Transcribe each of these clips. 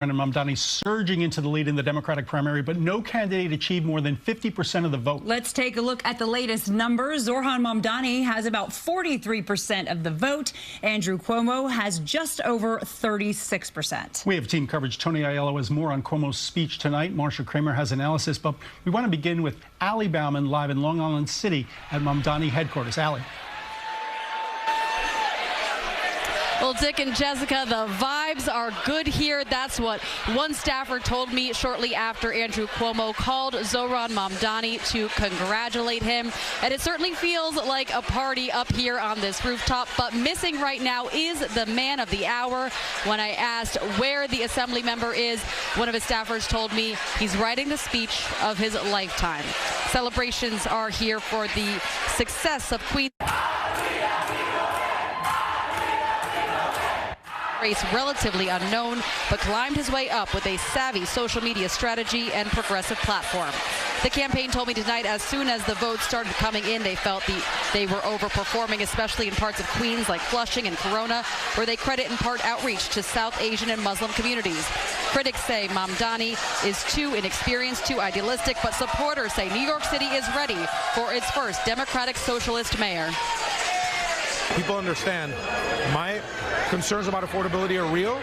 Mamdani surging into the lead in the Democratic primary, but no candidate achieved more than 50% of the vote. Let's take a look at the latest numbers. Zohran Mamdani has about 43% of the vote. Andrew Cuomo has just over 36%. We have team coverage. Tony Aiello has more on Cuomo's speech tonight. Marcia Kramer has analysis, but we want to begin with Bauman live in Long Island City at Mamdani headquarters. Allie. Well, Dick and Jessica, the vibes are good here. That's what one staffer told me shortly after Andrew Cuomo called Zohran Mamdani to congratulate him. And it certainly feels like a party up here on this rooftop. But missing right now is the man of the hour. When I asked where the assembly member is, one of his staffers told me he's writing the speech of his lifetime. Celebrations are here for the success of Queens. Race relatively unknown, but climbed his way up with a savvy social media strategy and progressive platform. The campaign told me tonight as soon as the votes started coming in, they felt they were overperforming, especially in parts of Queens like Flushing and Corona, where they credit in part outreach to South Asian and Muslim communities. Critics say Mamdani is too inexperienced, too idealistic, but supporters say New York City is ready for its first Democratic Socialist mayor. People understand my concerns about affordability are real.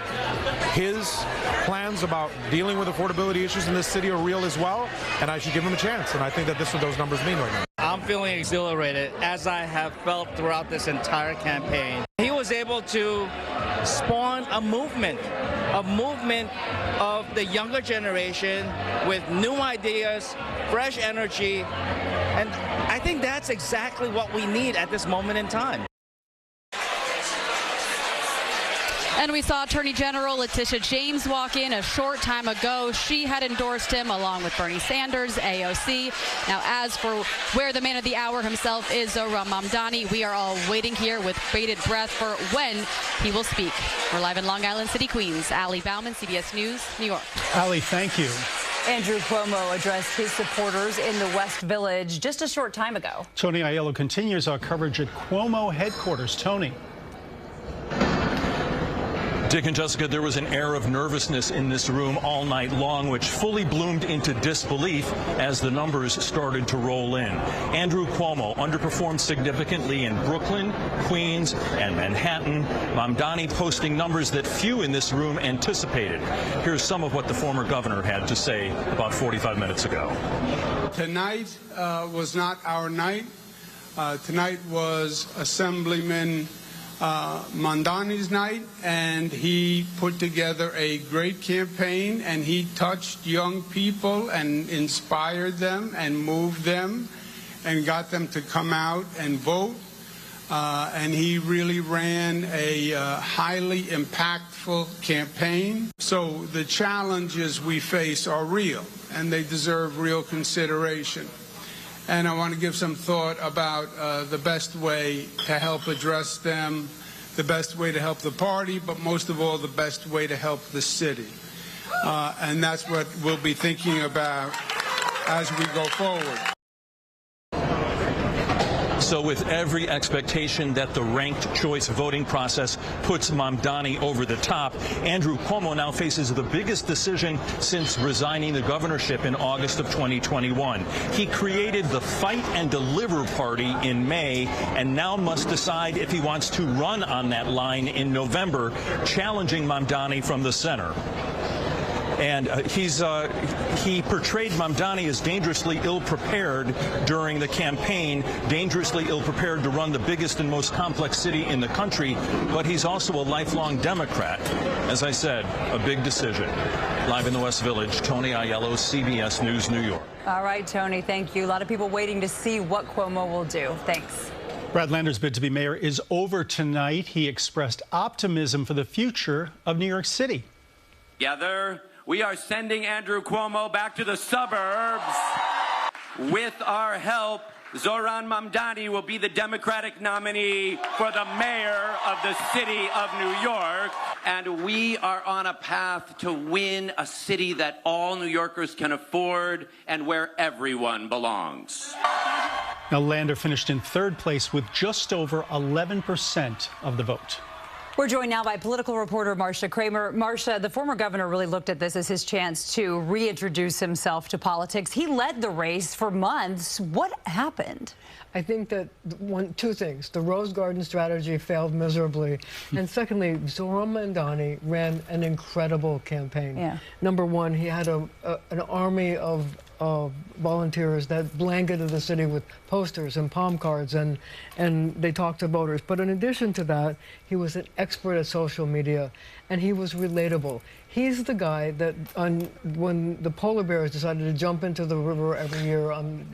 His plans about dealing with affordability issues in this city are real as well, and I should give him a chance. And I think that this is what those numbers mean right now. I'm feeling exhilarated, as I have felt throughout this entire campaign. He was able to spawn a movement of the younger generation with new ideas, fresh energy, and I think that's exactly what we need at this moment in time. And we saw Attorney General Letitia James walk in a short time ago. She had endorsed him along with Bernie Sanders, AOC. Now, as for where the man of the hour himself is, Zohran Mamdani, we are all waiting here with bated breath for when he will speak. We're live in Long Island City, Queens. Allie Bauman, CBS News, New York. Allie, thank you. Andrew Cuomo addressed his supporters in the West Village just a short time ago. Tony Aiello continues our coverage at Cuomo headquarters. Tony. Dick and Jessica, there was an air of nervousness in this room all night long, which fully bloomed into disbelief as the numbers started to roll in. Andrew Cuomo underperformed significantly in Brooklyn, Queens, and Manhattan. Mamdani posting numbers that few in this room anticipated. Here's some of what the former governor had to say about 45 minutes ago. Tonight was not our night. Tonight was Assemblyman Mamdani's night, and he put together a great campaign, and he touched young people and inspired them and moved them and got them to come out and vote. And he really ran a highly impactful campaign. So the challenges we face are real, and they deserve real consideration. And I want to give some thought about the best way to help address them, the best way to help the party, but most of all, the best way to help the city. And that's what we'll be thinking about as we go forward. So with every expectation that the ranked choice voting process puts Mamdani over the top, Andrew Cuomo now faces the biggest decision since resigning the governorship in August of 2021. He created the Fight and Deliver Party in May and now must decide if he wants to run on that line in November, challenging Mamdani from the center. And he portrayed Mamdani as dangerously ill-prepared during the campaign, dangerously ill-prepared to run the biggest and most complex city in the country, but he's also a lifelong Democrat. As I said, a big decision. Live in the West Village, Tony Aiello, CBS News, New York. All right, Tony, thank you. A lot of people waiting to see what Cuomo will do. Thanks. Brad Lander's bid to be mayor is over tonight. He expressed optimism for the future of New York City. Together, we are sending Andrew Cuomo back to the suburbs. With our help, Zohran Mamdani will be the Democratic nominee for the mayor of the city of New York. And we are on a path to win a city that all New Yorkers can afford and where everyone belongs. Now, Lander finished in third place with just over 11% of the vote. We're joined now by political reporter Marcia Kramer. Marcia, the former governor really looked at this as his chance to reintroduce himself to politics. He led the race for months. What happened? I think that two things. The Rose Garden strategy failed miserably. And secondly, Zohran Mamdani ran an incredible campaign. Yeah. Number one, he had an army of volunteers that blanketed the city with posters and palm cards, and they talked to voters. But in addition to that, he was an expert at social media, and he was relatable. He's the guy that when the polar bears decided to jump into the river every year on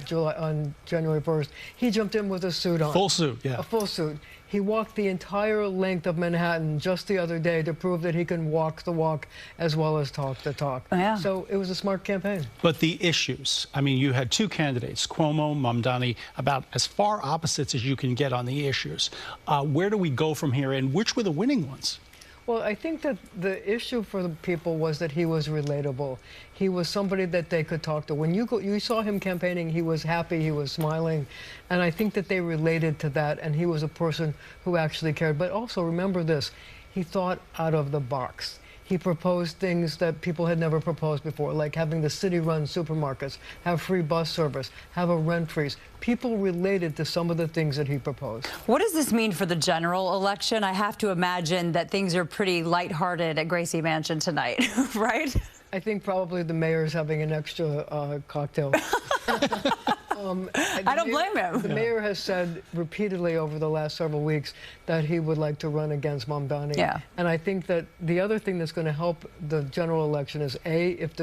January 1st, he jumped in with a suit on. Full suit, yeah. A full suit. He walked the entire length of Manhattan just the other day to prove that he can walk the walk as well as talk the talk. Oh, yeah. So it was a smart campaign. But the issues, I mean, you had two candidates, Cuomo, Mamdani, about as far opposites as you can get on the issues. Where do we go from here, and which were the winning ones? Well, I think that the issue for the people was that he was relatable. He was somebody that they could talk to. When you saw him campaigning, he was happy, he was smiling, and I think that they related to that, and he was a person who actually cared. But also, remember this, he thought out of the box. He proposed things that people had never proposed before, like having the city run supermarkets, have free bus service, have a rent freeze. People related to some of the things that he proposed. What does this mean for the general election? I have to imagine that things are pretty lighthearted at Gracie Mansion tonight, right? I think probably the mayor's having an extra cocktail. I don't blame him. The mayor has said repeatedly over the last several weeks that he would like to run against Mamdani. Yeah. And I think that the other thing that's going to help the general election is, A, if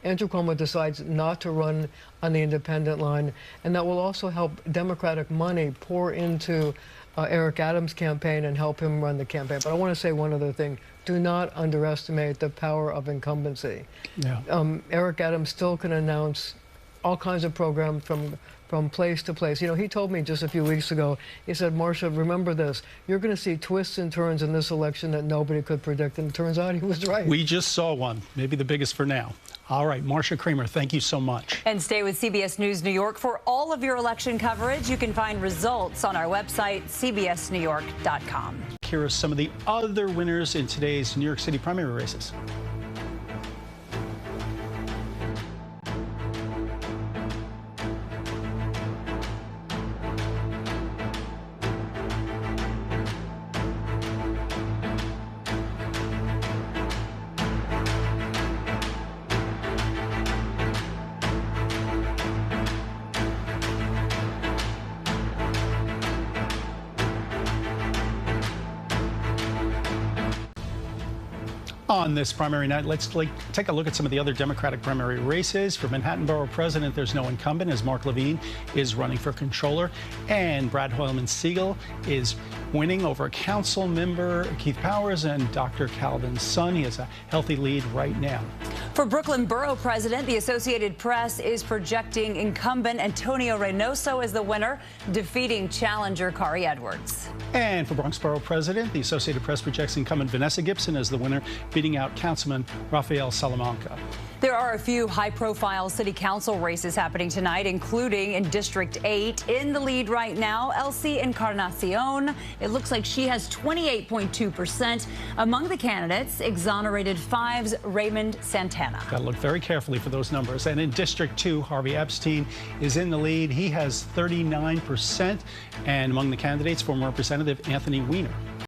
Andrew Cuomo decides not to run on the independent line, and that will also help Democratic money pour into Eric Adams' campaign and help him run the campaign. But I want to say one other thing. Do not underestimate the power of incumbency. Yeah. Eric Adams still can announce all kinds of programs from place to place. You know, he told me just a few weeks ago, he said, Marcia, remember this, you're going to see twists and turns in this election that nobody could predict. And it turns out he was right. We just saw one, maybe the biggest for now. All right, Marcia Kramer, thank you so much. And stay with CBS News New York for all of your election coverage. You can find results on our website, cbsnewyork.com. Here are some of the other winners in today's New York City primary races. On this primary night, let's take a look at some of the other Democratic primary races. For Manhattan Borough President, there's no incumbent, as Mark Levine is running for controller, and Brad Hoylman-Siegel is winning over council member Keith Powers and Dr. Calvin's son. He has a healthy lead right now. For Brooklyn Borough President, the Associated Press is projecting incumbent Antonio Reynoso as the winner, defeating challenger Kari Edwards. And for Bronx Borough President, the Associated Press projects incumbent Vanessa Gibson as the winner, beating out Councilman Rafael Salamanca. There are a few high-profile city council races happening tonight, including in District 8. In the lead right now, Elsie Encarnacion. It looks like she has 28.2%. Among the candidates, exonerated 5's Raymond Santana. Got to look very carefully for those numbers. And in District 2, Harvey Epstein is in the lead. He has 39%. And among the candidates, former Representative Anthony Weiner.